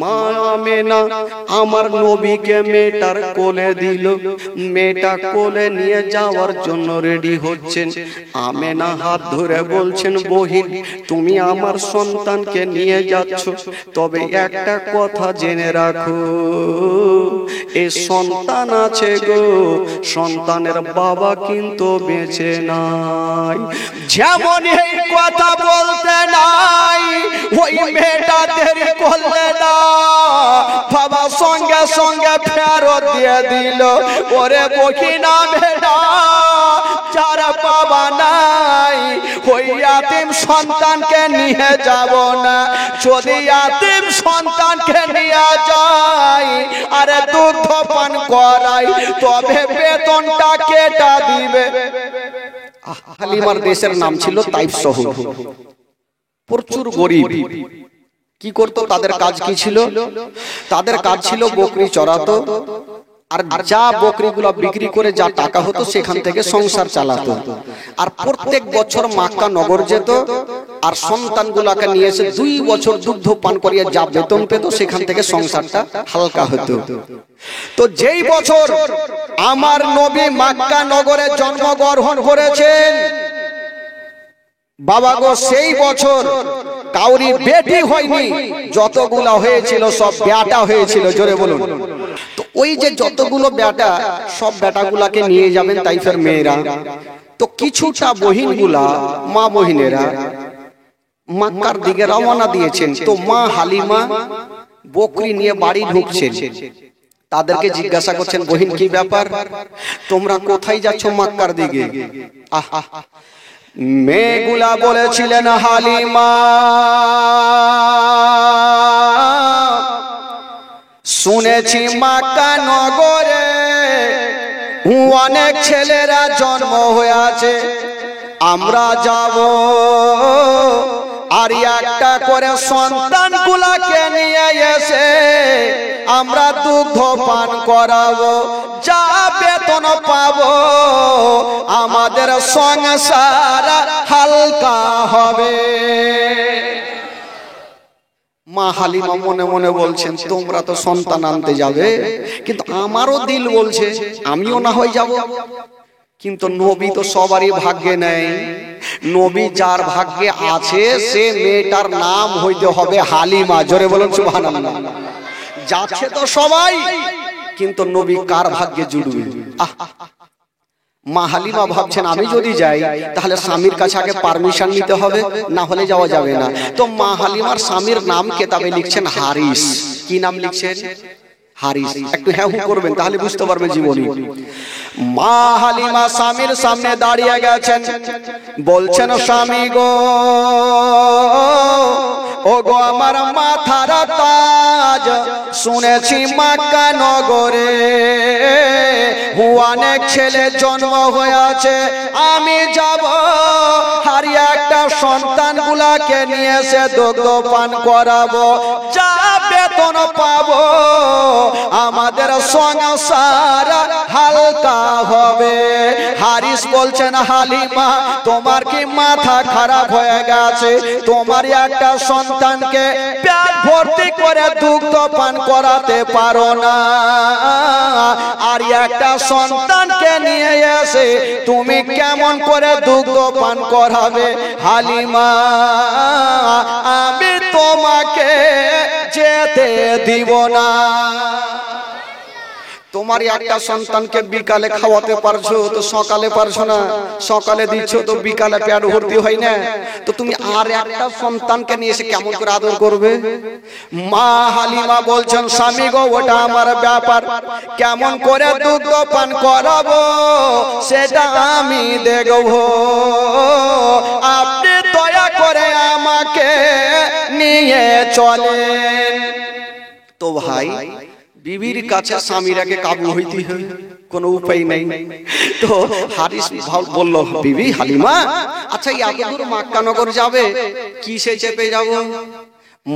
মা আমেনা আমার নবীকে মেয়েটার কোলে দিল। মেয়েটা কোলে নিয়ে যাওয়ার জন্য রেডি হচ্ছেন। আমেনা হাত ধরে বলছেন, বহিন তুমি আমার সন্তানকে নিয়ে যাচ্ছ, তবে একটা কথা জেনে রাখো, এই সন্তান আছে গো, সন্তানের বাবা কিন্তু বেঁচে নাই। যেমন এই কথা বলতে নাই, ওই মেয়েটা দেরি করলে না, বাবা সঙ্গে সঙ্গে ফেরত দিয়ে দিল। ওরে বকিনা বেটা, যার বাবা নাই ওই ইয়াতিম সন্তানকে নিয়ে যাব না। যদি ইয়াতিম সন্তানকে নিয়ে যাই আরে দুধ পান করাই, তবে বেতনটা কেটা দিবে। হালিমার দেশের নাম ছিল তাইফ শহর। প্রচুর গরিব। কি করতো? তাদের কাজ কি ছিল? তাদের কাজ ছিল বকরি চড়াতো, আর যা বকরিগুলো বিক্রি করে যা টাকা হতো সেখান থেকে সংসার চালাতো। আর প্রত্যেক বছর মক্কা নগর যেত, আর সন্তানগুলোকে নিয়ে এসে 2 বছর দুগ্ধ পান করিয়ে যা বেতন পেত সেখান থেকে সংসারটা হালকা হতো। তো যেই বছর আমার নবী মক্কা নগরে জন্মগ্রহণ করেছেন বাবা গো, সেই বছর কাউরি বেটি হয়নি, যতগুলো হয়েছিল সব বেটা হয়েছিল। জোরে বলুন। তো ওই যে যতগুলো বেটা, সব বেটাগুলাকে নিয়ে যাবেন তাইফের মেয়েরা। তো কিছুটা বহিনগুলা, মা বহিনেরা মক্কার দিকে রওনা দিয়েছেন। তো মা হালিমা বকরি নিয়ে বাড়ি ঢুকছেন। তাদেরকে জিজ্ঞাসা করছেন, বহিন কি ব্যাপার, তোমরা কোথায় যাচ্ছ মক্কার দিকে? আহা, মেয়েগুলা বলেছিলেন, হালিমা শুনেছি মক্কা নগরে অনেক ছেলেরা জন্ম হয়েছে, আমরা যাব আর একটা করে সন্তান গুলাকে নিয়ে এসে আমরা দুগ্ধ পান করাবো, যা বেতন পাবো আমাদের সংসার হালকা হবে। মা হালিমা মনে মনে বলছেন, তোমরা তো সন্তান আনতে যাবে, কিন্তু আমারও দিল বলছে আমিও না হয়ে যাব। কিন্তু নবী তো সবারই ভাগ্যে নেই। নবী যার ভাগ্যে আছে সে মেয়েটার নাম হইতে হবে হালিমা। জোরে বলুন সুবহানাল্লাহ। যাচ্ছে তো সবাই, কিন্তু নবী কার ভাগ্যে জুড়বে? মা হালিমা ভাবছেন, আমি যদি যাই তাহলে স্বামীর কাছে আগে পারমিশন নিতে হবে, না হলে যাওয়া যাবে না। তো মা হালিমার স্বামীর নাম কেতাবে লিখছেন হারিস। কি নাম লিখছেন? হারিস। একটু হ্যাঁ হু করবেন তাহলে বুঝতে পারবেন জীবনী। মা হালিমা স্বামীর সামনে দাঁড়িয়ে গেছেন, বলছেন, স্বামী গো, ও গো আমার মাথার তাজ, শুনেছি মক্কা নগরে অনেক ছেলে জন্ম হয়েছে, আমি যাব আর একটা সন্তান গুলাকে নিয়ে এসে দুগ্ধ পান করাবো, যা বেতন পাবো আমাদের সংসার হালকা হবে। হারিস বলছেন, হালিমা তোমার কি মাথা খারাপ হয়ে গেছে? তোমার একটা সন্তানকে পেট ভর্তি করে দুগ্ধ পান করাতে পারো না, আর একটা সন্তানকে নিয়ে এসে তুমি কেমন করে দুগ্ধ পান করাবে? হালিমা আমি তোমাকে যেতে দিব না। তোমার একটা সন্তানকে বিকালে খাওয়াতে পারছো, তো সকালে পারছো না। সকালে দিচ্ছ তো বিকালে পেট ভর্তি হয় না, তো তুমি আর একটা সন্তানকে নিয়ে এসে কেমন করে আদর করবে? মা হালিমা বলছেন, স্বামী গো, ওটা আমার ব্যাপার, কেমন করে দুগ্ধ পান করাবো সেটা আমি দেখবো, আপনি দয়া করে আমাকে নিয়ে চলেন। তো ভাই, বিবির কাছে স্বামীর আগে কাবু হইতে হয়, কোনো উপায় নেই। তো হারিস বলল, বিবি হালিমা, আচ্ছা এত দূর মক্কা নগর যাবে, কিসে চেপে যাব?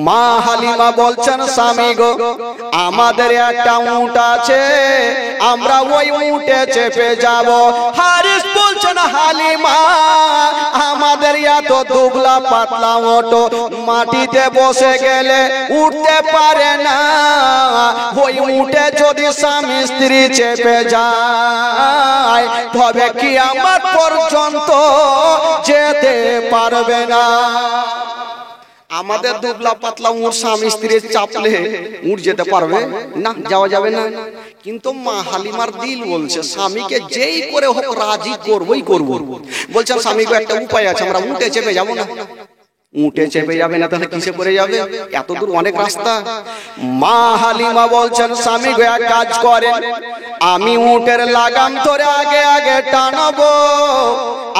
মা হালিমা বলছেন স্বামী গো, আমাদের একটা উট আছে, আমরা ওই উটে চেপে যাব। হারিস বলছেন হালিমা, আমাদের এত দুবলা পাতলা উট মাটিতে বসে গেলে উঠতে পারে না, ওই উটে যদি স্বামী স্ত্রী চেপে যায় তবে কিয়ামত পর্যন্ত যেতে পারবে না। আমাদের দুবলা পাতলা উট স্বামী স্ত্রী চাপলে উট যেতে পারবে না, যাওয়া যাবে না। কিন্তু মা হালিমার দিল বলছে স্বামীকে যেই করে হোক রাজি করবই করব। বলছেন স্বামীকে একটা উপায় আছে, আমরা উঠে চেপে যাবো না। উঠে চেপে যাবে না তাহলে কিসে করে যাবে? এত দূর অনেক রাস্তা। মা হালিমা বলছেন স্বামী গো এক কাজ করেন, আমি উটের লাগাম ধরে আগে আগে টানবো,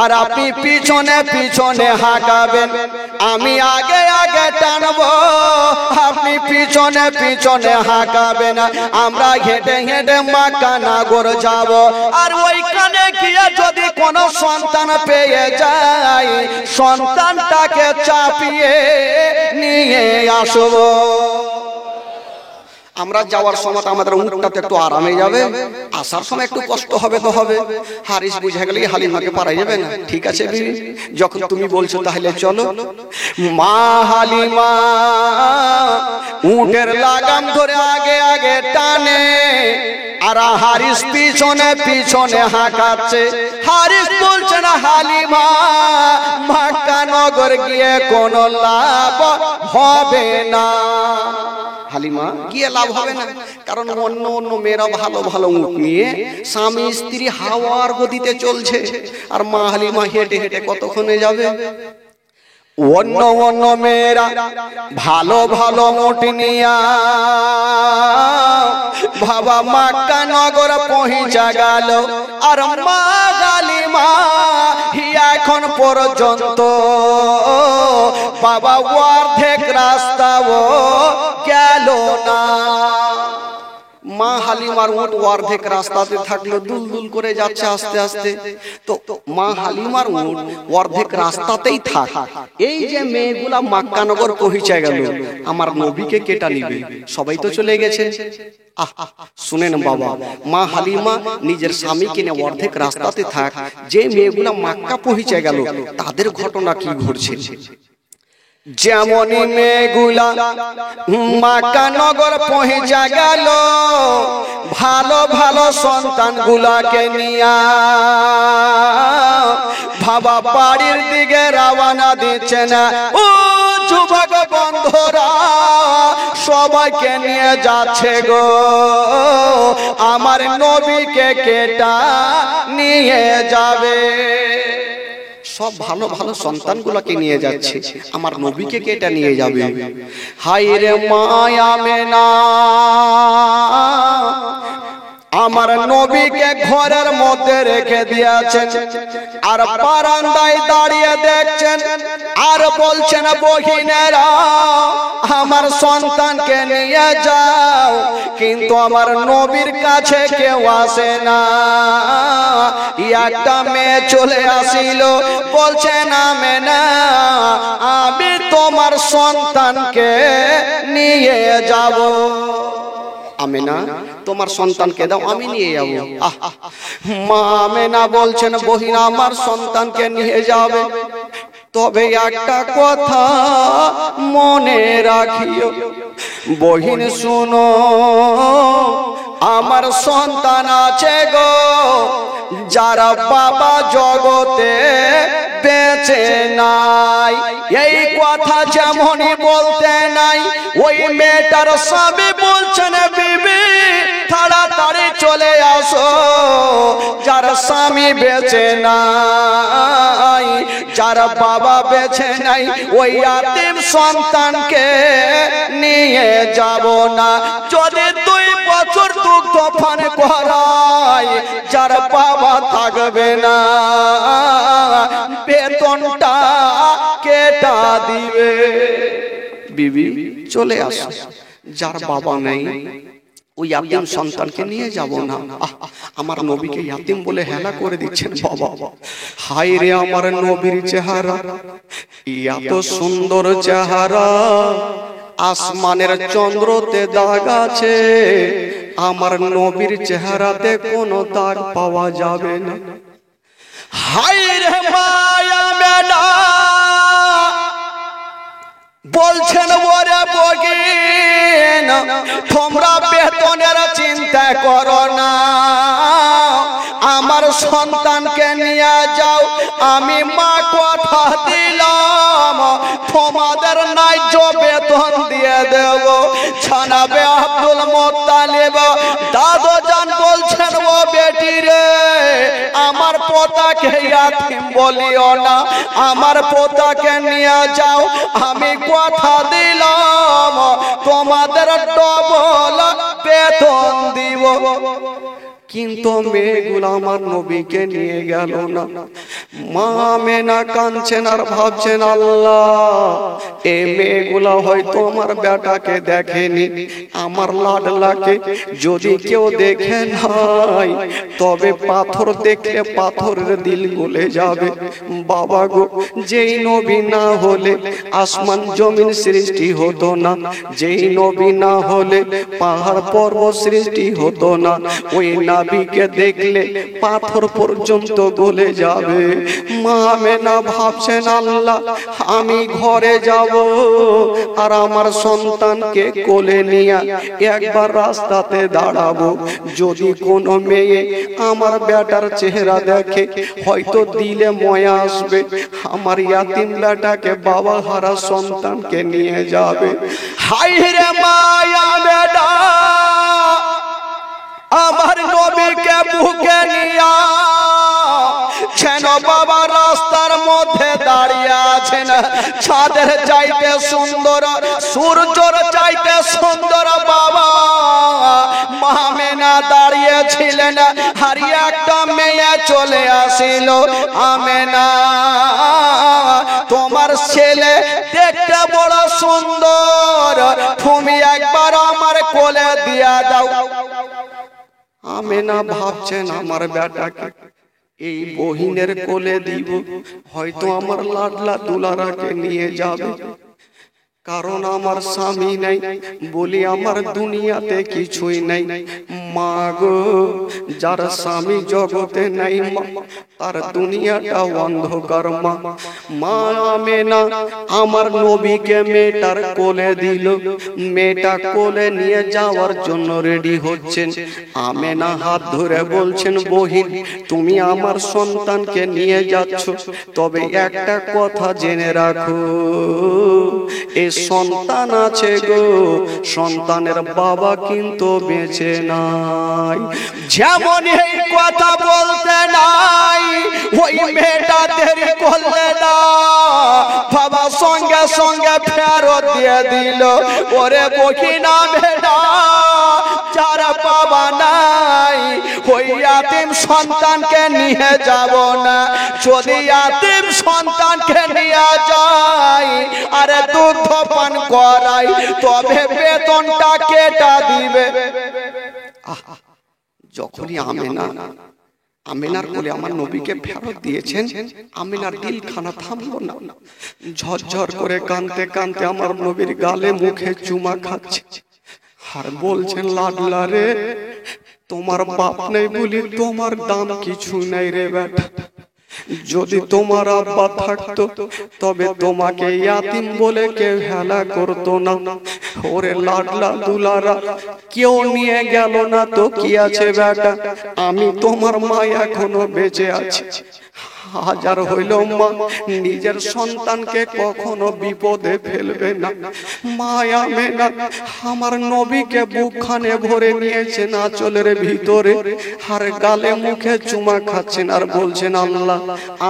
আর আপনি পিছনে পিছনে হাঁকাবেন। আমি আগে আগে টানবো, আপনি পিছনে পিছনে হাঁকাবেন। আমরা হেঁটে হেঁটে মক্কা নগর যাব, আর ওইখানে গিয়ে যদি কোনো সন্তান পেয়ে যায় সন্তানটাকে চাপিয়ে নিয়ে আসবো। আমরা যাওয়ার সময় আমাদের উটটাতে একটু আরামে যাবে, আসার সময় একটু কষ্ট হবে তো হবে। হারিস বুঝে গেলে হালিমাকে পারা যাবে না। ঠিক আছে বিবি, যখন তুমি বলছো তাহলে চলো। মা হালিমা উটের লাগাম ধরে আগে আগে টানে, আর হারিস পিছনে পিছনে হাঁকাচ্ছে। হারিস বলছে না হালিমা, মক্কা নগর গিয়ে কোনো লাভ হবে না। হালিমা গিয়ে লাভ হবে না, কারণ অন্য অন্য মেয়েরা ভালো ভালো উট নিয়ে স্বামী স্ত্রী হাওয়ার গতিতে চলছে, আর মা হালিমা হেঁটে হেঁটে কতক্ষণে যাবে? অন্য অন্য মেয়েরা ভালো ভালো উট নিয়া বাবা মক্কা নগর পৌঁছা গেল, আর মা হালিমা এখন পর্যন্ত বাবা অর্ধেক রাস্তাও গেল না। মা হালিমার উট অর্ধেক রাস্তাতে থাকলো, দুলদুল করে যাচ্ছে আস্তে আস্তে। তো মা হালিমার উট অর্ধেক রাস্তাতেই থাক, এই যে মেয়েগুলা মক্কা নগর পৌঁছে গেল, আমার নবীকে কেটা নিবে? সবাই তো চলে গেছে। শুনেন বাবা, মা হালিমা নিজের স্বামীকে নিয়ে অর্ধেক রাস্তাতে থাক, যে মেয়েগুলা মক্কা পৌঁছে গেল তাদের ঘটনা কি ঘটছে। যেমনই মেয়েগুলা মক্কা নগর পৌঁছা গেল, ভালো ভালো সন্তান গুলাকে নিয়া বাবা বাড়ির দিকে রওনা দিচ্ছে না। ও যুবক বন্ধুরা, সবাইকে নিয়ে যাচ্ছে গো, আমার নবীকে কেটা নিয়ে যাবে। সব ভালো ভালো সন্তানগুলোকে নিয়ে যাচ্ছে, আমার নবীকে কেটা নিয়ে যাবে। হায় রে মায়া মেনা, আমার নবীকে ঘরের মধ্যে রেখে দিয়েছেন, আর বারান্দায় দাঁড়িয়ে দেখছেন, আর বলছেন বহিনেরা আমার সন্তানকে নিয়ে যাও, কিন্তু আমার নবীর কাছে কেউ আসে না। একটা মেয়ে চলে আসিল, বলছেন আমেনা আমি তোমার সন্তানকে নিয়ে যাব। আমেনা তোমার সন্তানকে দাও, আমি নিয়ে যাবো। মা আমেনা বলছেন বহিন আমার সন্তানকে নিয়ে যাবে, তবে একটা কথা মনে রাখিও বহিন, শুনো আমার সন্তান আছে গো, যারা বাবা জগতে বেঁচে নাই। এই কথা যেমনই বলতে নাই, ওই মেয়েটার স্বামী বলছেন বিবি তাড়াতাড়ি চলে আসো, যার স্বামী বেঁচে নাই, যার বাবা বেঁচে নাই, ওই ইয়াতীম সন্তানকে নিয়ে যাব না। যদি 2 বছর দুগ্ধ পান করায়, যার বাবা থাকবে না, বেতনটা কেটা দিবে। বিবি চলে আসো, যার বাবা নেই ওই ইয়াতীম সন্তানকে নিয়ে যাব না। আমার নবীকে ইয়াতীম বলে হেলা করে দিচ্ছেন বাবা। হায় রে আমার নবীর চেহারা, এত সুন্দর চেহারা আসমানের চন্দ্রতে দাগ আছে, আমার নবীর চেহারাতে কোনো দাগ পাওয়া যাবে না। হায় রে মায়া মেনা বলছেন ওরে বগিন, তোমরা বেতনের চিন্তা করো না, আমার সন্তানকে নিয়ে যাও, আমি মা কথা দিলাম তোমাদের ন্যায্য বেতন দিয়ে দেব। জানাবে আব্দুল মুত্তালিব দাদু জান বলছেন ও বেটি রে, আমার পোতাকে ইয়াতীম বলিও না, আমার পোতাকে নিয়ে যাও, আমি কথা দিলাম তোমাদের ডবল বেতন দিব। কিন্তু মেয়েগুলো আমার নবীকে নিয়ে গেল না। মা আমেনা কাঁদছেন আর ভাবছেন আল্লাহ, এই মেয়েগুলা হয়তো আমার বেটাকে দেখেনি, আমার লাডলাকে যদি কেউ দেখে নাই, তবে পাথর দেখলে পাথরের দিল গলে যাবে। বাবা গো, যেই নবী না হলে আসমান জমিন সৃষ্টি হতো না, যেই নবী না হলে পাহাড় পর্বত সৃষ্টি হতো না, ওই নবীকে দেখলে পাথর পর্যন্ত গলে যাবে। মা আমেনা ভাবছেন আল্লাহ, আমি ঘরে যাব আর আমার সন্তানকে কোলে নিয়ে একবার রাস্তাতে দাঁড়াবো, যদি কোনো মেয়ে আমার বেটার চেহারা দেখে হয়তো দিলে ময়া আসবে, আমার ইয়াতীম বেটাকে বাবা হারা সন্তানকে নিয়ে যাবে। হায় রে মায়া বেটা আমার নবীকে বুকে নিয়া যেন বাবা রাস্তার মধ্যে দাঁড়িয়ে আছেন, চাঁদের চাইতে সুন্দর, সূর্যর চাইতে সুন্দর বাবা মা আমেনা দাঁড়িয়েছিলেন। আর একটা মেয়ে চলে আসিল, আমেনা তোমার ছেলে দেখতে বড় সুন্দর, তুমি একবার আমার কোলে দিয়া দাও। আমেনা ভাবছেন আমার বেটাকে এই বহিনের কোলে দিব, হয়তো আমার লাডলা দুলারাকে নিয়ে যাবে, কারণ আমার স্বামী নাই বলি আমার দুনিয়াতে কিছুই নাই। মা গো, যার স্বামী জগতে নাই মা, তার দুনিয়াটা অন্ধকার। মা মা আমেনা আমার নবীকে মেয়েটার কোলে দিল, মেয়েটা কোলে নিয়ে যাওয়ার জন্য রেডি হচ্ছেন। আমেনা হাত ধরে বলছেন বহিন, তুমি আমার সন্তানকে নিয়ে যাচ্ছ, তবে একটা কথা জেনে রাখো, এই সন্তান আছে গো, সন্তানের বাবা কিন্তু বেঁচে নাই। যেমন এই কথা বলতে নাই, ওই মেয়েটা দেরি করলে না, বাবা সঙ্গে সঙ্গে ফেরত দিয়ে দিল। ওরে বকিনা বেটা, যারা বাবা নাই ওই ইয়াতীম সন্তানকে নিয়ে যাব না, যদি ইয়াতীম সন্তানকে নিয়ে যাই আরে দুধ পান করাই, তবে বেতনটা কেটা দিবে। যখনই আমেনার কোলে আমার নবীকে ফেরত দিয়েছেন, আমেনার দিলখানা থামলো না, ঝরঝর করে কাঁদতে কাঁদতে আমার নবীর গালে মুখে চুমা খাচ্ছে আর বলছেন লাডলা রে, তোমার বাপ নেই বলি তোমার দাম কিছু নাই রে বেটা, যদি তোমার আব্বা থাকতো তবে তোমাকে ইয়াতীম বলে কেউ হেলা করতো না। ওরে লাডলা দুলারা, কেউ নিয়ে গেল না তো কি আছে বেটা, আমি তোমার মা এখনো বেঁচে আছি। হাজার হইল মা নিজের সন্তানকে কখনো বিপদে ফেলবে না। মা আমেনা আমার নবীকে বুকখানে ভরে নিয়েছেন আঁচলের ভিতরে, আর গালে মুখে চুমা খাচ্ছেন আর বলছেন আল্লাহ,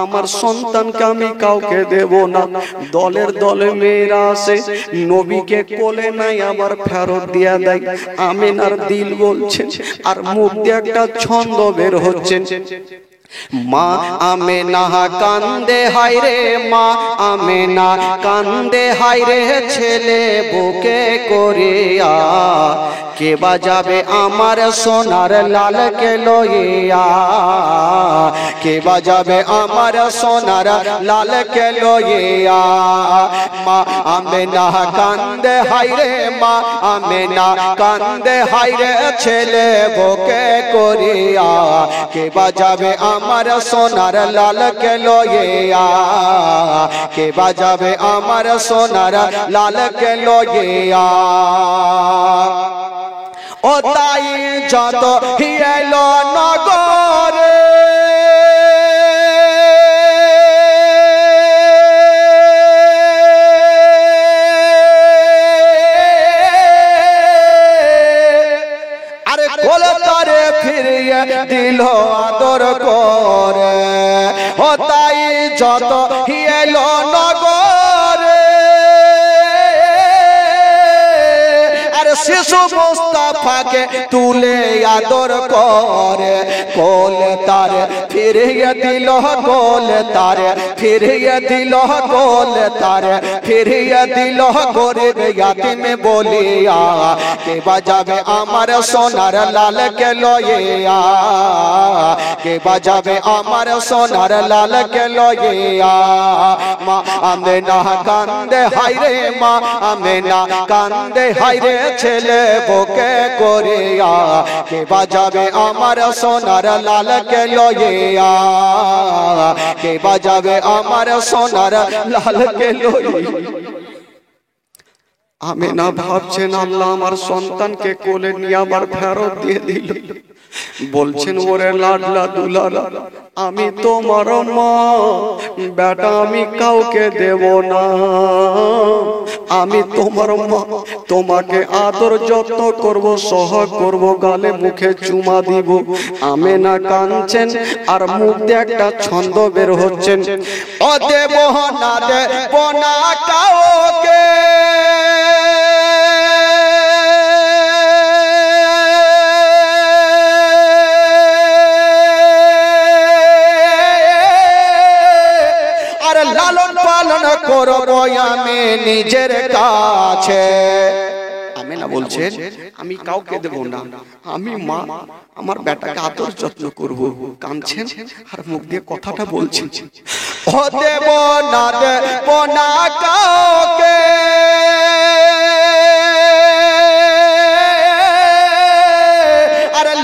আমার সন্তানকে আমি কাউকে দেব না। দলের দলে মেয়েরা আসে, নবীকে কোলে নাই আবার ফেরত দিয়া দেয়। আমেনার দিল বলছে আর মুখ দিয়ে একটা ছন্দ বের হচ্ছে, মা আমেনা কান্দে হায় রে, মা আমেনা কান্দে হায় রে, ছেলে বুকে করিয়া কে বাজাবে আমার সোনার লাল কে লইয়া, কে বাজাবে আমার সোনার লাল কে লইয়া। মা আমেনা কান্দে হায়রে, মা আমেনা কান্দে হায়রে ছেলে বুকে করিয়া, কে বাজাবে আমার সোনার লাল কে লইয়া, কে বাজাবে আমার সোনার লাল কে লইয়া। ও তাই যত হিয়েলো নগরে, আরে কোল তারে ফিরিয়ে দিল আদর করে। ও তাই যত হিয়েলো নগরে, শিশু মুস্তাফাকে তুলে আদর করে, কোল তারে ফিরিয়ে দিল, কোল তারে ফিরিয়ে দিল, কোল তারে ফিরিয়ে দিল গরিব ইয়াতিম বলিয়া, কে বাজাবে আমার সোনার লাল কে লইয়া, কে বাজাবে আমার সোনার লাল কে লইয়া। মা আমেনা কান্দে হায়রে, মা আমেনা কান্দে হায়রে ছেলে বুকে করিয়া, কে বাজাবে আমার সোনার লাল কে লইয়া, কে বাজাবে আমার সোনার লাল কে লইয়া। আমেনা ভাবছেন আল্লাহ আমার সন্তানকে কোলে নিয়ে আবার ফেরত দিয়ে দিল। বলছেন ওরে লাডলা দুলালা, আমি তোমার মা, বেটা আমি কাউকে দেব না, আমি তোমার মা, তোমাকে আদর যত্ন করব, সহায় করব, গালে মুখে চুমা দিব। আমেনা কাঁদছেন আর মুখ দিয়ে একটা ছন্দ বের হচ্ছেন, ও দেব না দেব না কাউকে, লালন পালন করব আমি নিজের কাছে। আমেনা বলছেন আমি কাউকে দেব না, আমি মা, আমার বেটাকে আদর যত্ন করব। কাঁদছেন আর মুখ দিয়ে কথাটা বলছেন, ও দেব না দেব না কাউকে,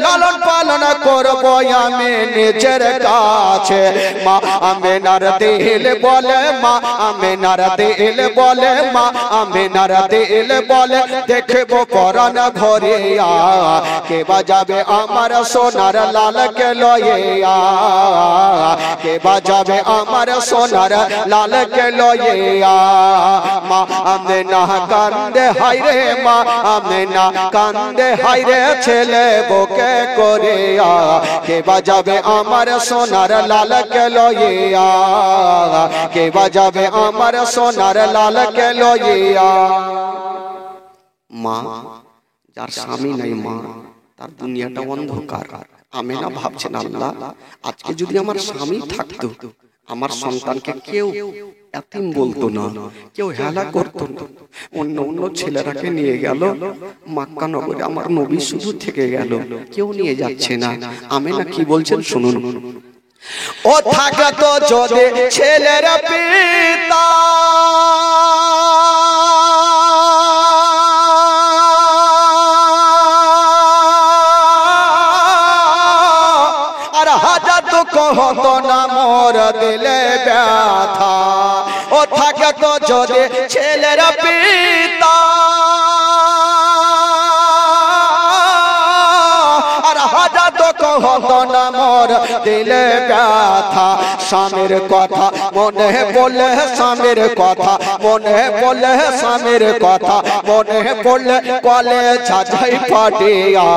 লালন পালন করব আমি নিজের কাছে। মা আমেনার দিল বলে, মা আমেনার দিল বলে, মা আমেনার দিল বলে, দেখব পরাণ ভরিয়া, কে বাজাবে আমার সোনার লাল কে লইয়া, কে বাজাবে আমার সোনার লাল কে লইয়া। মা আমেনা কান্দে হায়রে, মা আমেনা কান্দে হায়রে ছেলে বুকে করিয়া, কে বাজাবে আমার সোনার লাল কে লইয়া, কে বাজাবে আমার সোনার লাল কে লইয়া। মা যার স্বামী নাই, মা তার দুনিয়াটা অন্ধকার। আমেনা ভাবছেন আল্লাহ আজকে যদি আমার স্বামী থাকতো, আমার সন্তানকে কেউ এতিম বলতো না, কেউ হেলা করতো না, অন্য অন্য ছেলেরাকে নিয়ে গেল মক্কা নগরে, আমার নবী শুধু থেকে গেল, কেউ নিয়ে যাচ্ছে না। আমেনা কি বলছেন শুনুন, ও থাকতো যদি ছেলের পিতা, আর হাজার দুঃখ হতো না মোর দিলে ব্যথা। ও থাকতো যদি ছেলের পিতা, আর হাজার দুঃখ হতো না মোর দিলে ব্যথা। স্বামীর কথা মনে পড়লে, স্বামীর কথা মনে পড়লে, স্বামীর কথা মনে পড়লে কলে ঝাঝাই ফাটিয়া,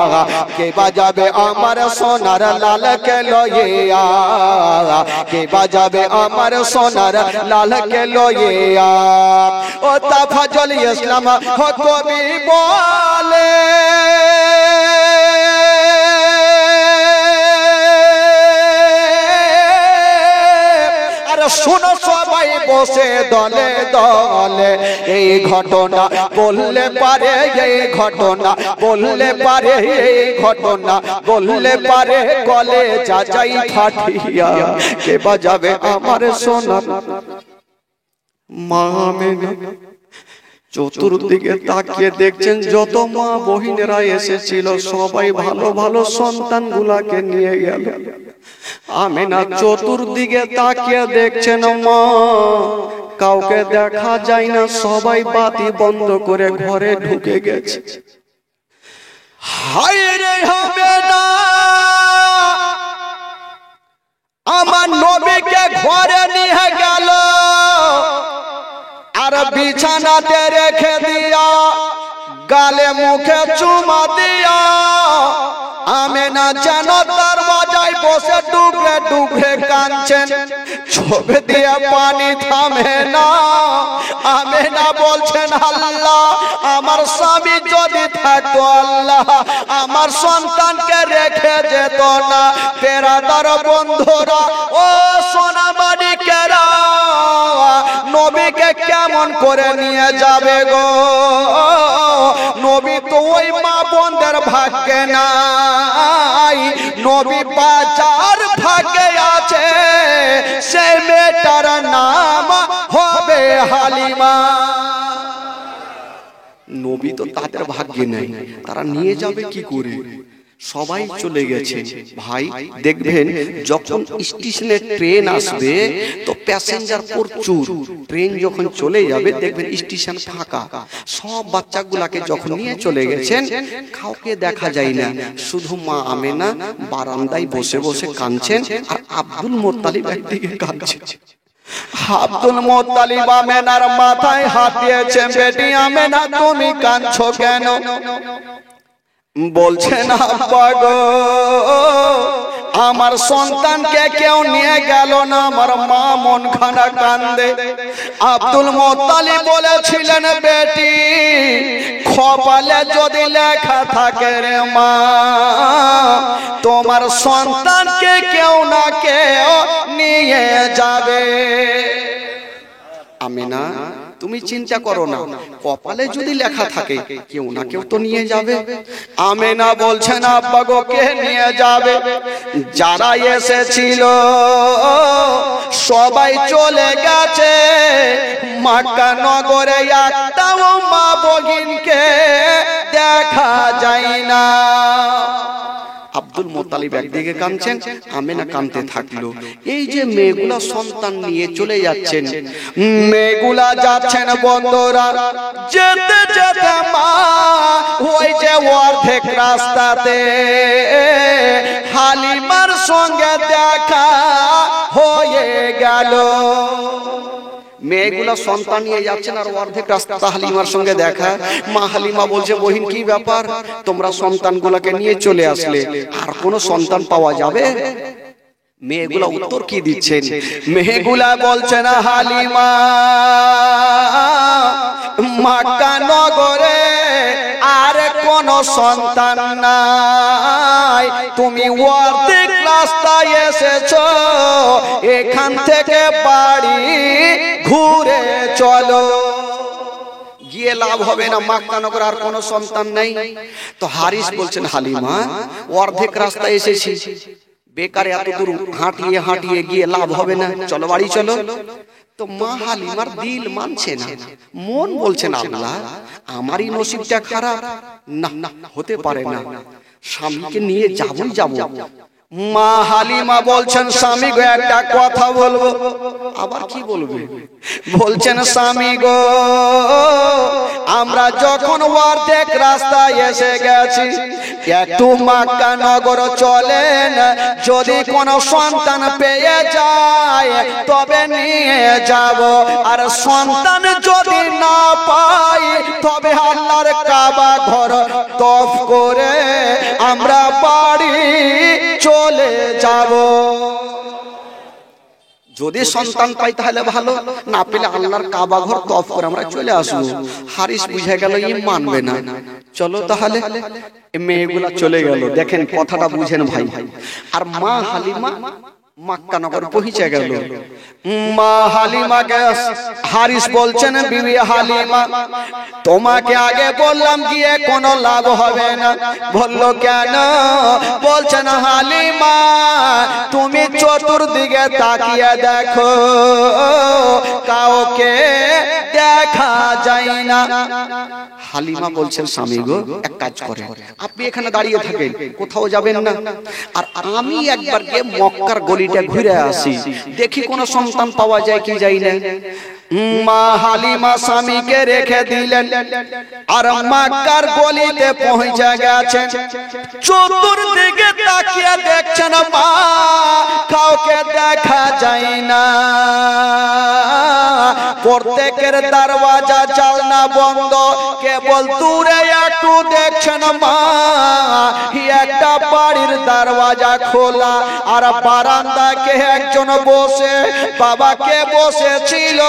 কে বাজাবে আমার সোনার লাল কে লইয়া, কে বাজাবে আমার সোনার লাল কে লইয়া। ও তাফাজুল ইসলাম কবি বলে, শুনো সবাই বসে দলে দলে। এই ঘটনা বললে পারে, এই ঘটনা বললে পারে, এই ঘটনা বললে পারে গলে যাচাই ফাটিয়া কে বাজাবে আমার সোনা মা আমেনা। চতুর্দিকে তাকিয়ে দেখছেন যত মা বহিনেরা এসেছিল সবাই ভালো ভালো সন্তান গুলাকে নিয়ে গেল। আমেনা চতুর্দিকে তাকিয়ে দেখছেন মা কাউকে দেখা যায় না, সবাই বাতি বন্ধ করে ঘরে ঢুকে গেছে। হায় রে আমেনা, আমার নবীকে ঘরে নিয়ে গেল আর বিছানাতে রেখে দিয়া গালে মুখে চুমা দিয়া আমেনা যেন দরওয়াজায় বসে ডুবরে ডুবরে কাঁদছেন, চোখ দিয়ে পানি থামে না। আমেনা বলছেন আল্লাহ আমার স্বামী যদি থাকতো আল্লাহ আমার সন্তানকে রেখে যেত না। পেরাদার বন্ধুরা ও সোনামানিকেরা, নবীকে কেমন করে নিয়ে যাবে গো? নবী তো ওই মা বোনদের ভাগ্যে নাই, নবী বাঁচার ভাগ্যে আছে। সে মেয়েটার নাম হবে হালিমা। নবী তো তাদের ভাগ্যে নেই, তারা নিয়ে যাবে কি করে? সবাই চলে গেছে। ভাই দেখবেন যখন স্টেশনে ট্রেন আসবে তো প্যাসেঞ্জার প্রচুর, ট্রেন যখন চলে যাবে দেখবেন স্টেশন ফাঁকা। সব বাচ্চাগুলাকে যখন নিয়ে চলে গেছেন কাউকে দেখা যায় না, শুধু মা আমেনা বারান্দায় বসে বসে কাঁদছেন আর আব্দুল মুত্তালিব একদিকে কাঁদছেন। আব্দুল মুত্তালিব আমেনার মাথায় হাত দিয়েছে, বেটি আমেনা তুমি কাঁদছো কেন? বলছেন আব্বা গো আমার সন্তানকে কেউ নিয়ে গেল না, আমার মা মন খানা কান্দে। আব্দুল মুত্তালিব বলেছিলেন বেটি কপালে যদি লেখা থাকে রে মা তোমার সন্তানকে কেউ না কেউ নিয়ে যাবে। আমেনা তুমি চিন্তা করো না, কপালে যদি লেখা থাকে কেউ না কেউ তো নিয়ে যাবে। আমেনা বলছেন আব্বা গো কে নিয়ে যাবে? যারা এসেছিল সবাই চলে গেছে, মক্কা নগরে একটাও মা বগিনকে দেখা যায় না। আব্দুল মুত্তালিব একদিকে কাঁদছেন, আমেনা কাঁদতে থাকলো। এই যে মেয়েগুলা সন্তান নিয়ে চলে যাচ্ছেন, মেয়েগুলা যাচ্ছেন বন্ধুরা, যেতে যেতে মা ওই যে অর্ধেক রাস্তাতে হালিমার সঙ্গে দেখা হয়ে গেল। মেয়েগুলা সন্তান নিয়ে যাচ্ছেন আর অর্ধেক রাস্তা হালিমার সঙ্গে দেখা। মা হালিমা বলছে বহিন কি ব্যাপার, তোমরা সন্তানগুলাকে নিয়ে চলে আসলে আর কোনো সন্তান পাওয়া যাবে? মেয়েগুলা উত্তর কি দিচ্ছেন? মেয়েগুলা বলছেন হালিমা মক্কা নগরে আর কোন সন্তান নাই, তুমি অর্ধেক রাস্তায় এসেছো, এখান থেকে বাড়ি ঘুরে চলো। গিয়ে লাভ হবে না, মক্কা নগরে আর কোন সন্তান নেই। তো হারিস বলছেন হালিমা অর্ধেক রাস্তায় এসেছি, বেকার এত দূর হাঁটিয়ে হাঁটিয়ে গিয়ে লাভ হবে না, চলো বাড়ি চলো। তো মা হালিমার দিল মানছে না, মন বলছেন আল্লাহ আমারই নসিবটা খারাপ, না না হতে পারে না, স্বামীকে নিয়ে যাবই যাব। মা হালিমা বলছেন স্বামী গো একটা কথা বলবো। আবার কি বলবে? বলছেন স্বামী গো আমরা যখন অর্ধেক রাস্তায় এসে গেছি, একটু মক্কা নগর চলেন, যদি কোনো সন্তান পেয়ে যায় তবে নিয়ে যাব, আর সন্তান যদি না পাই তবে আল্লাহর কাবা ঘর তফ করে আমরা বাড়ি চলে যাব। যদি সন্তান পাই তাহলে ভালো, না পেলে আল্লাহর কাবা ঘর তওয়াফ করে আমরা চলে আসবো। হারিস বুঝে গেল ই মানবে না, চলো তাহলে। মেয়েগুলা চলে গেল। দেখেন কথাটা বুঝেন ভাই। আর মা হালিমা মক্কা নগর পৌঁছে গেল। মা হালিমাকে হারিস বলছেন, বিবি হালিমা তোমাকে আগে বললাম গিয়ে কোনো লাভ হবে না। বললো কেন? বলছেন হালিমা তুমি চতুর্দিকে তাকিয়ে দেখো, কাউকে দেখা যায় না। হালিমা বলছেন স্বামী গো, এক কাজ করেন, আপনি এখানে দাঁড়িয়ে থাকেন, কোথাও যাবেন না, আর আমি একবার গিয়ে মক্কার গলিটা ঘুরে আসি, দেখি কোনো সন্তান পাওয়া যায় কি যায় না। মা হালিমা স্বামীকে রেখে দিলেন আর মক্কার গলিতে পৌঁছে গেছেন। চতুর্দিকে তাকিয়ে দেখছেন মা, কাউকে দেখা যায় না। প্রত্যেকের দরওয়াজা জানলা বন্ধ, কেবল দূরে একটু দেখছেন মা একটা বাড়ির দরওয়াজা খোলা, আর বারান্দাকে একজন বসে বাবাকে বসেছিল,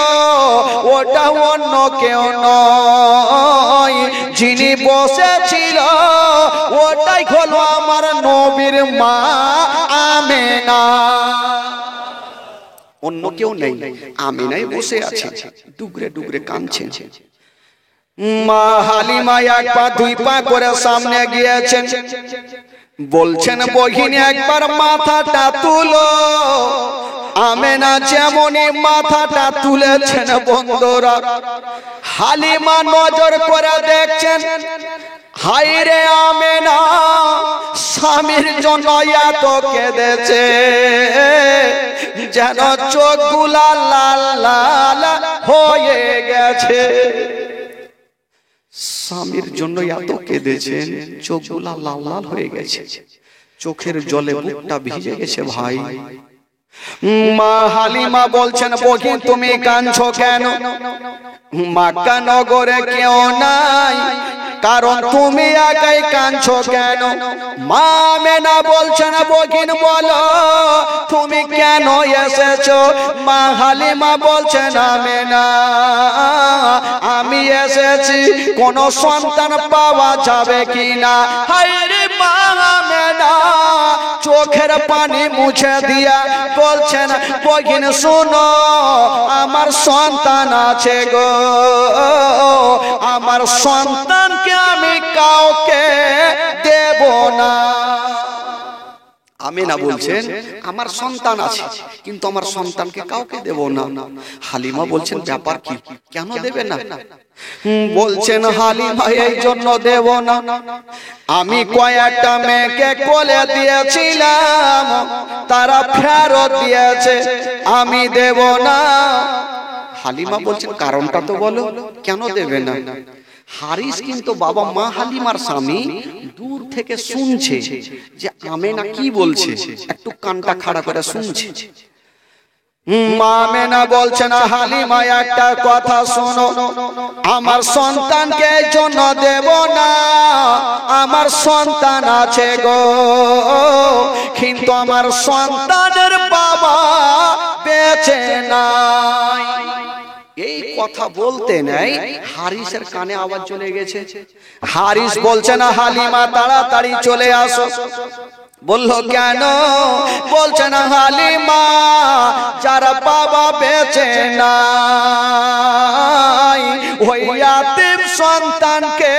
ওটা অন্য কেউ নয়, যিনি বসেছিল ওটাই হলো আমার নবীর মা আমেনা। অন্য কেউ নেই, আমিনাই বসে আছে, ডুগরে ডুগরে কাঁদছেন। মা হালিমা এক পা দুই পা করে সামনে গিয়েছেন, বলছেন বহিনী একবার মাথাটা তুলো। আমেনা যেমনই মাথাটা তুলেছেন বন্ধুরা, হালিমা নজর করে দেখছেন, হায়রে আমেনা স্বামীর জন্য এত কেঁদেছে, যেন চোখগুলা লাল লাল হয়ে গেছে। স্বামীর জন্য এত কেঁদেছেন, চোখগুলা লাল লাল হয়ে গেছে, চোখের জলে বুকটা ভিজে গেছে ভাই। মা হালিমা বলছেন বহিন তুমি কাঁদছো কেন? মক্কা নগরে কেউ নাই, কারণ তুমি একাই কাঁদছো কেন? মা আমেনা বলছেন বহিন বলো তুমি কেন এসেছো? মা হালিমা বলছেন আমেনা আমি এসেছি কোন সন্তান পাওয়া যাবে কিনা। হায়রে মা আমেনা চোখের পানি মুছে দিয়া বলছেন বহিন শোনো, আমার সন্তান আছে গো, আমার সন্তানকে আমি কাউকে দেব না। আমেনা বলছেন আমার সন্তান আছে, কিন্তু আমার সন্তানকে কাউকে দেব না। হালিমা বলছেন ব্যাপার কি, কেন দেবে না? বলছেন হালিমা এই জন্য দেব না, আমি কয়েকটা মেয়েকে কোলে দিয়েছিলাম, তারা ফেরত দিয়েছে, আমি দেব না। হালিমা বলছেন কারণটা তো বলো, কেন দেবে না? হারিস কিন্তু বাবা মা হালিমার স্বামী দূর থেকে শুনছে যে আমেনা কি বলছে, একটু কানটা খাড়া করে শুনছে। মা আমেনা বলছেন হালিমা একটা কথা শোনো, আমার সন্তানকে জন্য দেব না, আমার সন্তান আছে গো, কিন্তু আমার সন্তানের বাবা বেঁচে নাই। এই কথা বলতে নাই হারিসের কানে আওয়াজ চলে গেছে। হারিস বলছে না হালিমা তাড়াতাড়ি চলে আসো। বললো কেন? বলছে না হালিমা যারা বাবা বেঁচে নাই ওই ইয়াতিম সন্তানকে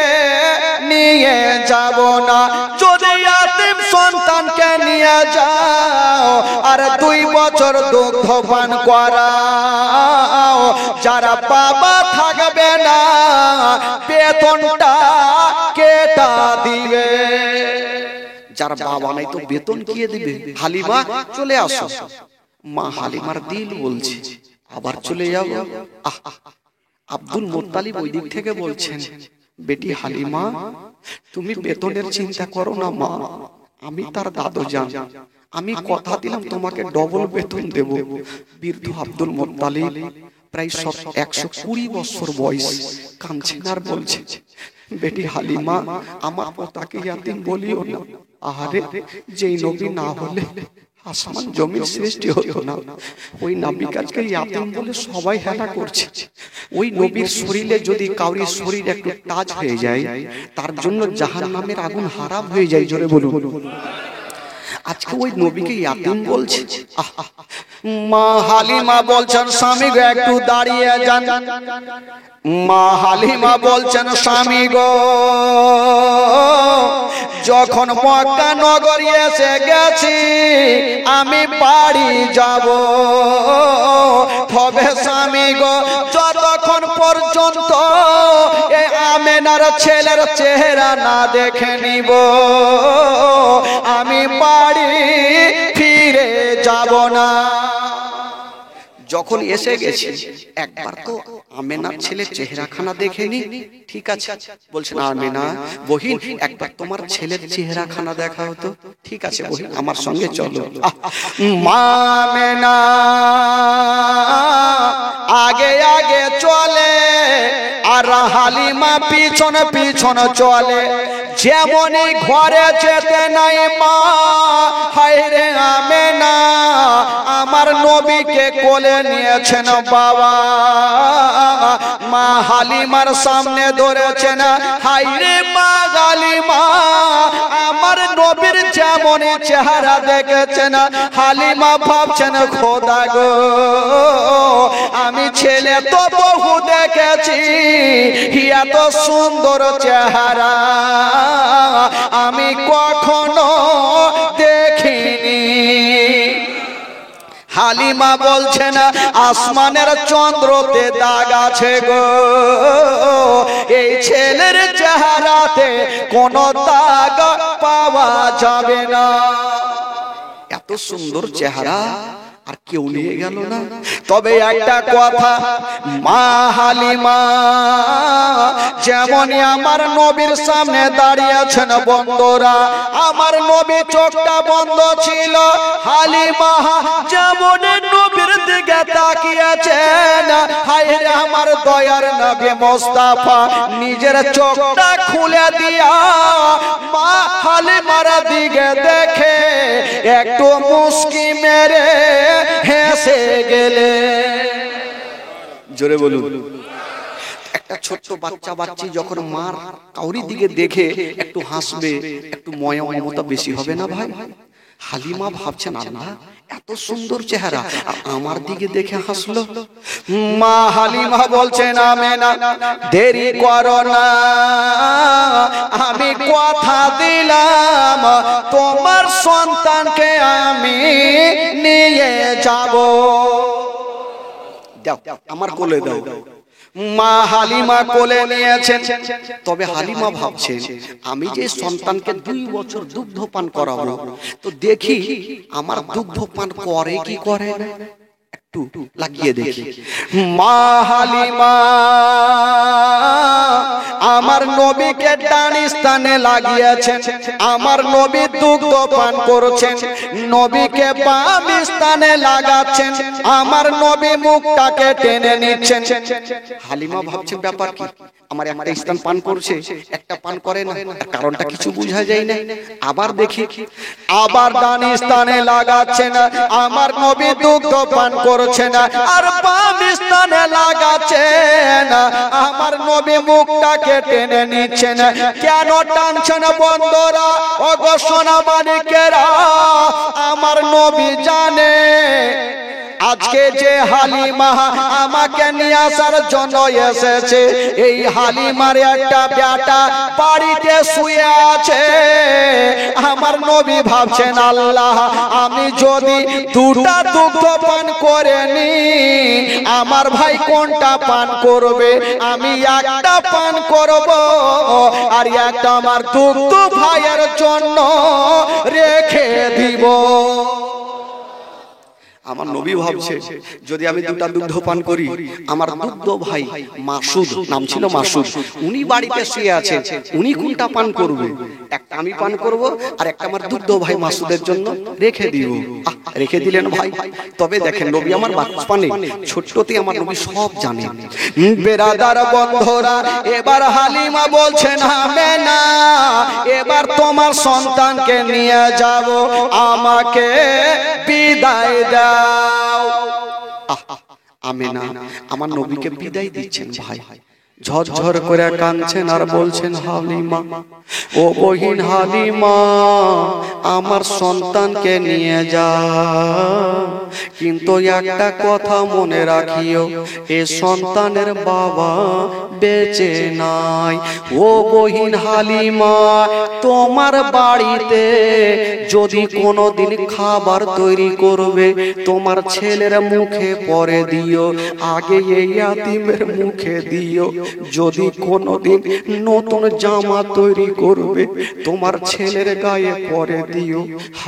নিয়ে যাব না। যদি ইয়াতিম সন্তানকে নিয়ে যাও আর 2 বছর দুগ্ধ পান করাও, যারা বাবা থাকবে না বেতনটা কেটা দিবে। যার বাবা নাই তো বেতন কে দিবে? হালিমা চলে আসো। মা হালিমার দিল বলছে আবার চলে যাব। আব্দুল মুত্তালিব ওই দিক থেকে বলছেন বেটি হালিমা তুমি বেতনের চিন্তা করো না মা, আমি তার দাদু জান, আমি কথা দিলাম তোমাকে ডবল বেতন দেব। বৃদ্ধ আব্দুল মুত্তালিব প্রায় 120 বছর বয়স, কাঁদছেন আর বলছে বেটি হালিমা আমার পোতাকে ইয়াতিম বলিও না। আহারে যেই নবী না হলে আসমান জমির সৃষ্টি হতো না, ওই নবী কাজকে ইয়াতিম বলে সবাই হেলা করছে। ওই নবীর শরীরে যদি কাউরির শরীর একটু টাচ হয়ে যায় তার জন্য জাহান্নামের আগুন হারাম হয়ে যায়। জোরে বলুন। আজকে ওই নবীকে ইয়াতিম বলছে। মা হালিমা বলছেন স্বামী গো একটু দাঁড়িয়ে যান। মা হালিমা বলছেন স্বামী গো যখন মক্কা নগরী এসে গেছি আমি বাড়ি যাব, তবে স্বামী গো যতক্ষণ পর্যন্ত এই আমেনার ছেলের চেহারা না দেখে নিব আমি বাড়ি ফিরে যাব না। যখন এসে গেছি একবার তো আমেনার ছেলের চেহারাখানা দেখেনি, ঠিক আছে বলছেন আমেনা বহিন একবার তোমার ছেলের চেহারাখানা দেখা হতো, ঠিক আছে বহিন আমার সঙ্গে চলো। মা আমেনা আগে আগে চলে আর হালিমা পিছনে পিছনে চলে। যেমনই ঘরে যেতে নাই মা হায়রে আমেনা আমার নবীকে কোলে নিয়েছেন বাবা। মা হালিমার সামনে ধরেছেন হায়রে মা হালিমা আমার নবীর যেমনই চেহারা দেখেছেন হালিমা ভাবছেন খোদা গো আমি ছেলে তো বহু দেখেছি এত সুন্দর চেহারা আমি কখনো দেখিনি। হালিমা বলছে না আসমানের চন্দ্রতে দাগ আছে গো এই ছেলের চেহারাতে কোনো দাগ পাওয়া যাবে না। এত সুন্দর চেহারা আর কেউ নিয়ে গেল না। তবে একটা কথা মা হালিমা যেমন আমার নবীর সামনে দাঁড়িয়েছেন বন্ধুরা আমার নবী চোখটা বন্ধ ছিল, হালিমা যেমন নবীর দিকে তাকিয়েছেন হায়রে আমার দয়ার নবী মোস্তাফা নিজের চোখটা খুলে দিয়া মা হালিমার দিকে দেখে একটু মুস্কি মেরে হেসে গেলে। জোরে বলুন। একটা ছোট্ট বাচ্চা বাচ্চি যখন মার কাউরি দিকে দেখে একটু হাসবে একটু ময়া মমতা বেশি হবে না ভাই? হালিমা ভাবছেন আল্লাহ এত সুন্দর চেহারা আমার দিকে দেখে হাসলো। মা হালিমা বলছেন আমেনা দেরি করো না আমি কথা দিলাম তোমার সন্তানকে আমি নিয়ে যাব, দাও আমার কোলে দাও। মা হালিমা কোলে নিয়েছেন। তবে হালিমা ভাবছেন আমি যে সন্তানকে 2 বছর দুগ্ধ পান করাবো তো দেখি আমার দুগ্ধ পান করে কি করে না, একটু লাগিয়ে দেখি। মা হালিমা আমার নবীকে ডান স্থানে লাগিয়েছেন, আমার নবী দুগ্ধ পান করছেন, নবীকে বাম স্থানে লাগাচ্ছেন, আমার নবী মুখটাকে টেনে নিচ্ছেন। হালিমা ভাবছেন ব্যাপার কি আমার একটা স্থান পান করছে একটা পান করে না, কারণটা কিছু বোঝা যায় না। আবার দেখি আবার ডান স্থানে লাগাচ্ছেন, আমার নবী দুগ্ধ পান করছেন, আর বাম স্থানে লাগাচ্ছেন, আমার নবী মুখটাকে টেনে নিচ্ছেন। কেন টানছেন বন্ধুরা ও গো সোনা মানিকেরা? আমার নবী জানে আজকে যে হালিমা আমাকে নিয়ে আসার জন্য এসেছে এই হালিমার একটা বেটা বাড়িতে শুয়ে আছে। আমার নবী ভাবছেন আল্লাহ আমি যদি 2টা দুগ্ধ পান করে নি আমার ভাই কোনটা পান করবে, আমি একটা পান করব আর একটা আমার দুগ্ধ ভাইয়ের জন্য রেখে দিব। আমার নবী ভাবছে যদি আমি 2টা দুগ্ধ পান করি আমার দুগ্ধ ভাই মাসুদ নাম ছিল মাসুদ উনি বাড়িতে শুয়ে আছেন, উনি কোনটা পান করবে? একটা আমি পান করব আর একটা আমার দুগ্ধ ভাই মাসুদের জন্য রেখে দিব। রেখে দিলেন ভাই। তবে দেখেন নবী আমার বাচ্চানে ছোট্টতে আমার নবী সব জানেন। বেরাদার বন্ধুরা এবার হালিমা বলছেন আমেনা এবার তোমার সন্তানকে নিয়ে যাব, আমাকে বিদায় দাও। আমেনা আমার নবীকে বিদায় দিচ্ছেন ভাই। ঝরঝর করে কাঁদছেন আর বলছেন, হালিমা, ও বহিন হালিমা, আমার সন্তানকে নিয়ে যা, কিন্তু একটা কথা মনে রাখিও, এ সন্তানের বাবা বেঁচে নাই। ও বহিন হালিমা, তোমার বাড়িতে যদি কোনোদিন খাবার তৈরি করবে, তোমার ছেলের মুখে পরে দিও, আগে এই ইয়াতিমের মুখে দিও। যদি কোনোদিন নতুন জামা তৈরি করবে, তোমার ছেলের গায়ে পরে দিও,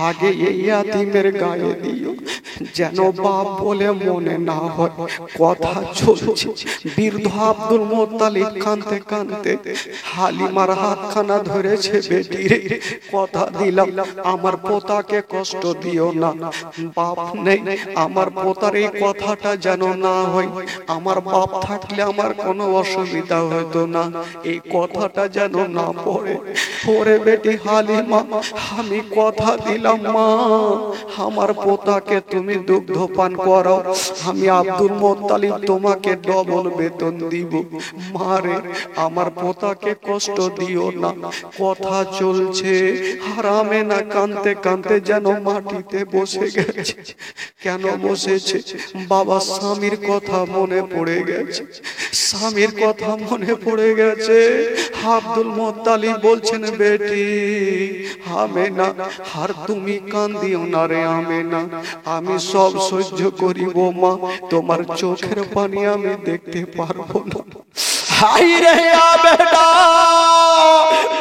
আগে এই ইয়াতিমের গায়ে দিও, যেন বাপ বলে মনে না হয়। কথা চলছে, বৃদ্ধ আব্দুল মুত্তালিব কাঁদতে কাঁদতে হালিমার হাতখানা ধরেছে, বেটি রে, কথা দিলাম আমার পোতাকে কষ্ট দিও না, বাপ নেই, আমার পোতার এই কথাটা যেন না হয়, আমার বাপ থাকলে আমার কোনো অসুবিধা হতো না, এই কথাটা যেন না পড়ে। ওরে বেটি হালিমা, আমি কথা দিলাম মা, আমার পোতাকে তুমি দুগ্ধ পান করাও, আমি আব্দুল মুত্তালিব তোমাকে ডবল বেতন দিব, মারে আমার পোতাকে কষ্ট দিও না। কথা চলছে, হারামে না কাঁদতে কাঁদতে যেন মাটিতে বসে গেছে। কেন বসেছে? বাবা স্বামীর কথা মনে পড়ে গেছে, স্বামীর কথা মনে পড়ে গেছে। আব্দুল মুত্তালিব বলছেন, বেটি আমেনা, আর তুমি কান্দিও না রে আমেনা, আমি সব সহ্য করিব মা, তোমার চোখের পানি আমি দেখতে পারবো না। হাই রে আমেনা,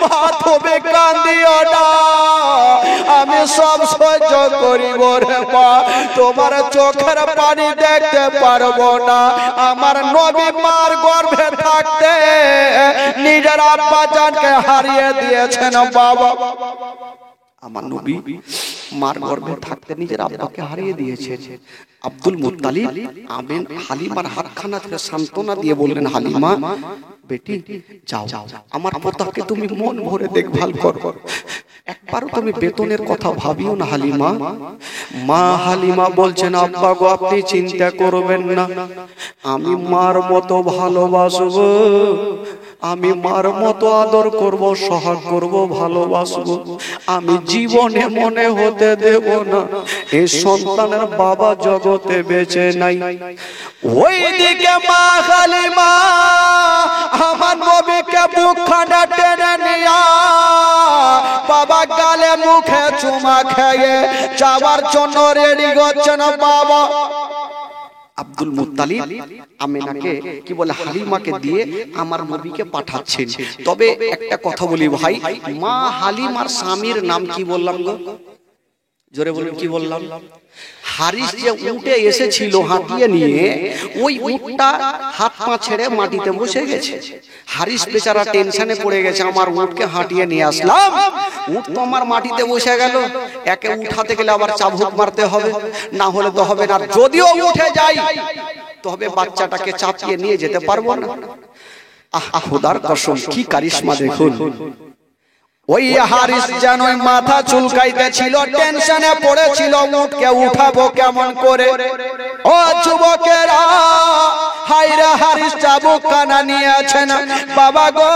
মা তুমি কান্দিও না, আমি সব সহ্য করিব রে মা, তোমার চোখের পানি দেখতে পারবো না। আমার নবী মার গর্ভে থাকতে নিজের আব্বা জানকে হারিয়ে দিয়েছেন বাবা। আমার নবী মার গর্ভে থাকতে নিজের আব্বাকে হারিয়ে দিয়েছেন। আব্দুল মুত্তালিব আমেন হালিমার হাতখানা ধরে সান্ত্বনা দিয়ে বললেন, হালিমা বেটি যাও, আমার পোতাকে তুমি মন ভরে দেখভাল করো, একবারও তুমি বেতনের কথা ভাবিও না হালিমা। মা হালিমা বলছেন, আব্বা গো আপনি চিন্তা করবেন না, আমি মার মতো ভালোবাসবো, আমি মার মতো আদর করব, সহাগ করব, ভালোবাসবো, আমি জীবনে মনে হতে দেব না এই সন্তানের বাবা জগতে বেঁচে নাই। ওইদিকে মা হালিমা আমার নবীকে বুকখানা টেনে নিয়া বাবা গালে মুখে চুমা খেয়ে যাওয়ার জন্য রেডি হচ্ছেন বাবা। আব্দুল মুত্তালিব আমেনাকে কি বলে হালিমাকে দিয়ে আমার নবীকে পাঠাচ্ছেন। তবে একটা কথা বলি ভাই, মা হালিমার স্বামীর নাম কি বললাম গো? জোরে বলুন, কি বললাম? হারিস যে উঠে এসেছিল হাঁটিয়ে নিয়ে, ওই উটটা হাত পা ছেড়ে মাটিতে বসে গেছে। হারিস বেচারা টেনশনে পড়ে গেছে, আমার উটকে হাঁটিয়ে নিয়ে আসলাম, উট তো আমার মাটিতে বসে গেল, একে উঠাতে গেলে আবার চাবুক মারতে হবে, না হলে তো হবে না, যদিও উঠে যাই তবে বাচ্চাটাকে চাপিয়ে নিয়ে যেতে পারবো না। আহ খোদার কসম, কি কারিশমা দেখুন। ওই হারিস যেন মাথা চুলকাইতে ছিল, টেনশনে পড়েছিল, উঠকে উঠাবো কেমন করে। ও যুবকেরা, হায়রে হারিস চাবুক কানা নিয়েছেন বাবা গো,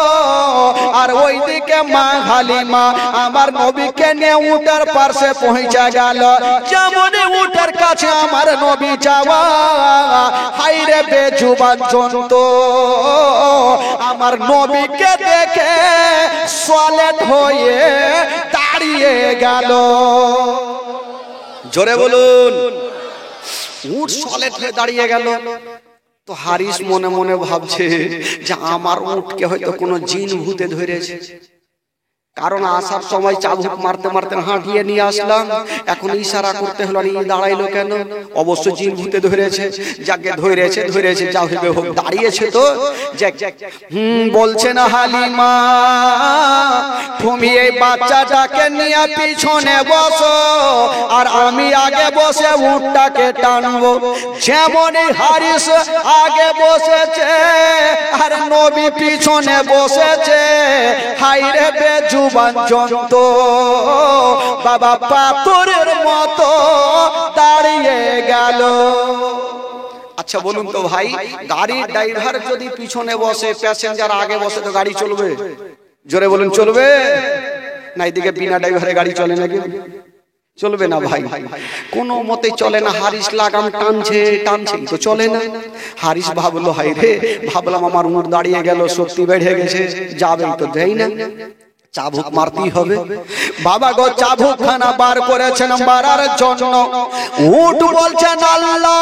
আর ওইদিকে মা হালিমা আমার নবীকে নিয়ে উটের পাশে পৌঁছে গেল। যেমন উটের কাছে আমার নবী যাওয়া, হায়রে বেজুবান জন্তু আমার নবীকে দেখে সলেট হয়ে দাঁড়িয়ে গেল। জোরে বলুন, উট সলেট হয়ে দাঁড়িয়ে গেল। তো হারিস মনে মনে ভাবছে যে আমার উটকে হয়তো কোনো জিন ভূতে ধরেছে, কারণ আসার সময় চাবুক মারতে মারতে হাঁটিয়ে নিয়ে আসলাম, এখন ইশারা করতে হলো, দাঁড়াইলো কেন? অবশ্য জিন ভূতে ধরেছে, যাকে ধরেছে ধরেছে, যা হবে হোক, দাঁড়িয়েছে তো। বলছে না হালিমা, তুমি এই বাচ্চাটাকে নিয়ে পিছনে বসো, আর আমি আগে বসে উটটাকে টানবো। যেমনই হারিস আগে বসেছে আর নবী পিছনে বসেছে, হায়রে বেজুবান জন্তু বাবা পাথরের মতো দাঁড়িয়ে গেল। আচ্ছা বলুন তো ভাই, গাড়ির ড্রাইভার যদি পিছনে বসে, প্যাসেঞ্জার আগে বসে, তো গাড়ি চলবে? জোরে বলুন, চলবে না? এদিকে বিনা ড্রাইভারে গাড়ি চলে নাকি? চলবে না ভাই, কোনো মতে চলে না। হারিস লাগাম টানছে টানছে, তো চলে না। হারিস ভাবলো, হাই রে, ভাবলাম আমার উঠ দাঁড়িয়ে গেল, শক্তি বেড়ে গেছে, যাবে তো দেয় না, চাবুক মারতেই হবে। বাবা গো চাবুক খানা বার করেছেন মারার জন্য। উট বলছেন, আল্লাহ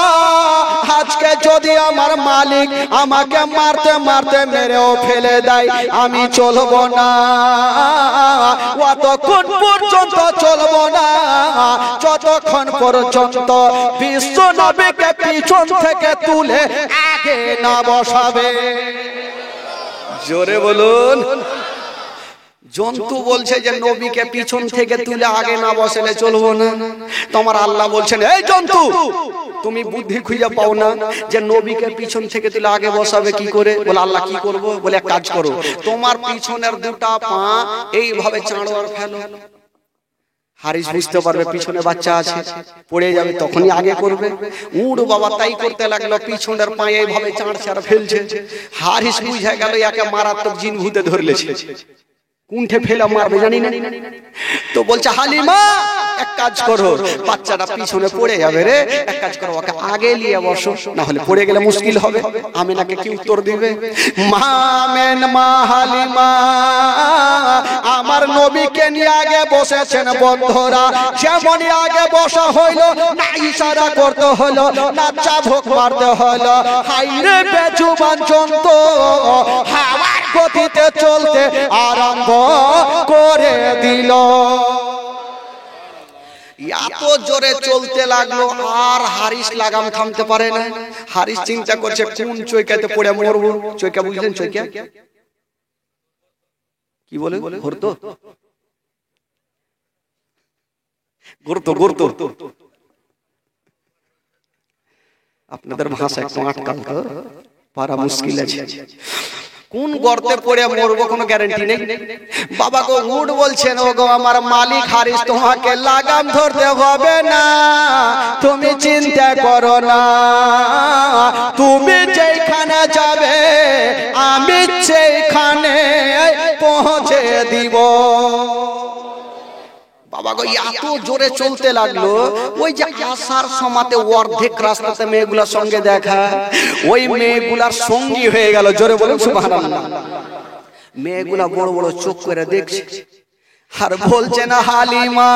আজকে যদি আমার মালিক আমাকে মারতে মারতে মেরেও ফেলে দেয়, আমি চলবো না, অতক্ষণ পর্যন্ত চলবো না যতক্ষণ পর্যন্ত বিশ্ব নবীকে পিছন থেকে তুলে আগে না বসাবে। জোরে বলুন। জন্তু বলছে যে নবীকে পিছন থেকে তুলে আগে না বসালে চলবো না। তোমার আল্লাহ বলছেন, এই জন্তু তুমি বুদ্ধি খুঁজে পাও না যে নবীকে পিছন থেকে তুলে আগে বসাবে কি করে? বলে আল্লাহ কি করব? বলে এক কাজ করো, তোমার পিছনের দুটা পা এইভাবে চাঁড়ো আর ফেলো। হারিস বুঝতে পারবে পিছনে বাচ্চা আছে, পড়ে যাবে, তখনই আগে করবে। উড় বাবা তাই করতে লাগলো, পিছনের পা এইভাবে চাঁড়ছে আর ফেলছে। হারিস বুঝে গেল একে মারাত্মক জিন ভূতে ধরলেছে, কুণ্ঠে ফেলা মারবে জানি না। তো বলছে, হালিমা এক কাজ করো, বাচ্চাটা পিছনে পড়ে যাবে রে, এক কাজ করো ওকে আগে নিয়ে বসো, না হলে পড়ে গেলে মুশকিল হবে। আমিনাকে কি উত্তর দিবে? মা মেন মা হালিমা আমার নবীকে নিয়ে আগে বসেছেন। বন্ধুরা যেমনই আগে বসা হইল, না ইশারা করতে হলো, না চাবুক মারতে হলো, হাইরে বেজুবান জন্তু হাওয়ার গতিতে চলতে আরম্ভ করে দিল। এত জোরে চলতে লাগলো, আর হারিস লাগাম থামতে পারে না। হারিস চিন্তা করছে কোন চৈকাতে পড়ে মরবো। চৈকা বুঝলেন? চৈকা কি বলে? ঘুরতো ঘুরতো ঘুরতো। আপনাদের ভাষা একটু আটকাল তো পারা মুশকিল আছে। কোন গর্তে পড়ে মরবো কোনো গ্যারান্টি নেই। বাবা গো উট বলছেন, ও গো আমার মালিক হারিস, তোমাকে লাগাম ধরতে হবে না, তুমি চিন্তা করো না, তুমি যেখানে যাবে আমি সেইখানে পৌঁছে দিব। বাবা গো এত জোরে চলতে লাগলো, ওই যে আসার সময়তে অর্ধেক রাস্তাতে মেয়েগুলার সঙ্গে দেখা, ওই মেয়েগুলার সঙ্গী হয়ে গেল। জোরে বলুন সুবহানাল্লাহ। মেয়েগুলা বড় বড় চোখ করে দেখছে আর বলছে, না হালিমা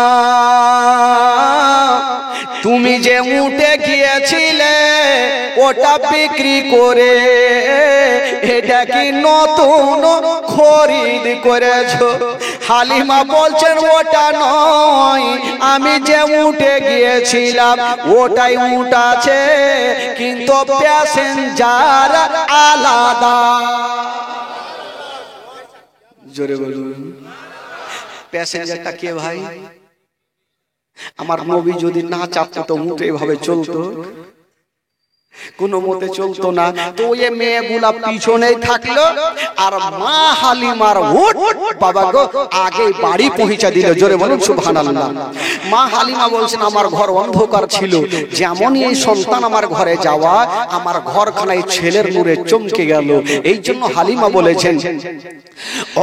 তুমি যে উঠে গিয়েছিলে ওটা বিক্রি করে এটা কি নতুন খরিদ করেছো? হালিমা বলছেন, ওটা নয়, আমি যে উঠে গিয়েছিলাম ওটাই উট আছে, কিন্তু প্যাসেঞ্জার আলাদা। জোরে বলুন। প্যাসেঞ্জারটা কে ভাই? আমার নবী যদি না চাপতো তো উঠে এভাবে চলতো? কোন মতে চলতো না। তো ওই মেয়েগুলা পিছনেই থাকলো, আর মা হালিমার উট বাবা গো আগে বাড়ি পৌঁছা দিল। জোরে বলুন সুবহানাল্লাহ। মা হালিমা বলছেন, আমার ঘর অন্ধকার ছিল, যেমনই এই সন্তান আমার ঘরে যাওয়া, আমার ঘরখানায় ছেলের নূরে চমকে গেল। এই জন্য হালিমা বলেছেন,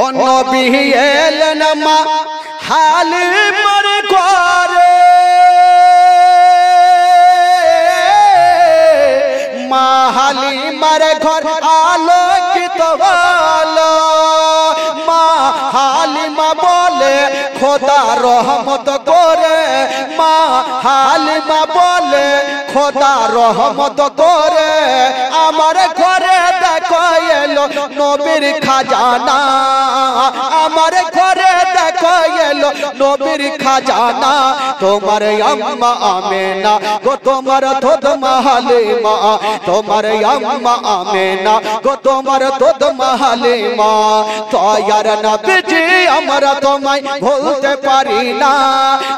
ও নবী এলেন মা হালিমার ঘরে, মা হালিমার ঘর আলোকিত হলো। মা হালিমা বলে খোদা রহমত করে, মা হালিমা বলে খোদা রহমত করে, আমার ঘরে দেখো এলো নবীর খাজানা, আমার ঘরে দেখো এলো নবীর খাজানা। তোমার আম্মা আমেনা গো তোমার দুধ হালিমা, তোমার আম্মা আমেনা গো তোমার দুধ হালিমা। তয়ার নবীজি আমরা তোমায় ভুলতে পারি না,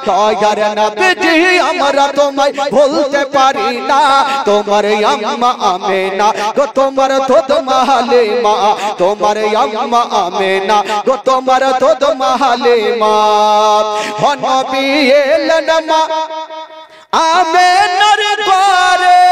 তয়ার নবীজি আমরা তোমায় ভুলতে পারি না। তোমার আম্মা আমেনা গো তোমার দুধ হালিমা, তোমার আম্মা আমেনা গো তোমার দুধ হালিমা। ও নবী এলেন মা আমেনার ঘরে,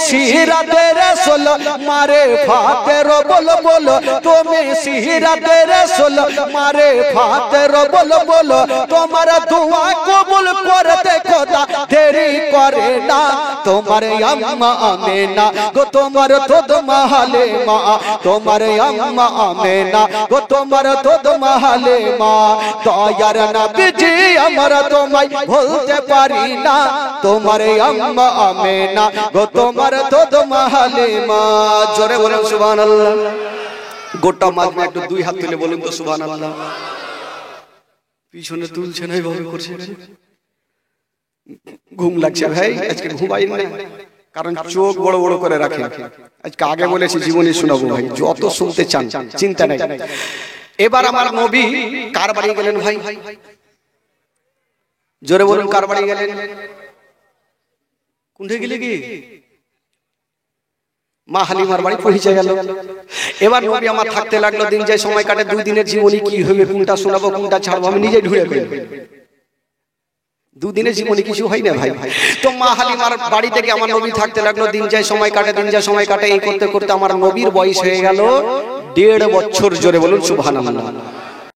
সিরাতে রাসূল মারে ফাতের বলো বলো, তুমি সিরাতে রাসূল মারে ফাতের বলো বলো, তোমার দোয়া কবুল করতে খোদা দেরি করে না। তোমার আম্মা আমেনা গো তোমার দুধ মাহালে মা, তোমার আম্মা আমেনা গো তোমার দুধ মাহালে মা। দয়ার নবীজি আমার তোমায় ভুলতে পারি না, তোমার আম্মা আমেনা গো তোমার দুধ মাহালে মা। জোরে বলুন সুবহানাল্লাহ। গোটা মাজমা একটু দুই হাত তুলে বলুন তো সুবহানাল্লাহ। পিছনে তুলছে না, এইভাবে করছে। ঘুম লাগছে ভাই, আজকে ঘুমাই না, কারণ চোখ বড় বড় করে রাখেন। আজকে আগে বলেছি জীবনী শোনাবো ভাই, যত শুনতে চান চিন্তা নাই। এবার আমার নবী কার বাড়ি গেলেন ভাই? জোরে বলুন কার বাড়ি গেলেন? কোনটা গেলে কি? মা হালিমার বাড়ি পৌঁছে গেল। এবার নবী আমার থাকতে লাগলো, দিন যায় সময় কাটে, 2 দিনের জীবনী কি হবে, কোনটা শোনাবো কোনটা ছাড়বো আমি নিজে ঢুকে ফেলবো। 2 দিনের জীবনী কিছু হয় না ভাই। তো মা হালিমার বাড়ি থেকে আমার নবী থাকতে লাগলো, দিন যায় সময় কাটে, দিন যায় সময় কাটে, এই করতে করতে আমার নবীর বয়স হয়ে গেল 1.5 বছর। জোরে বলুন সুবহানাল্লাহ।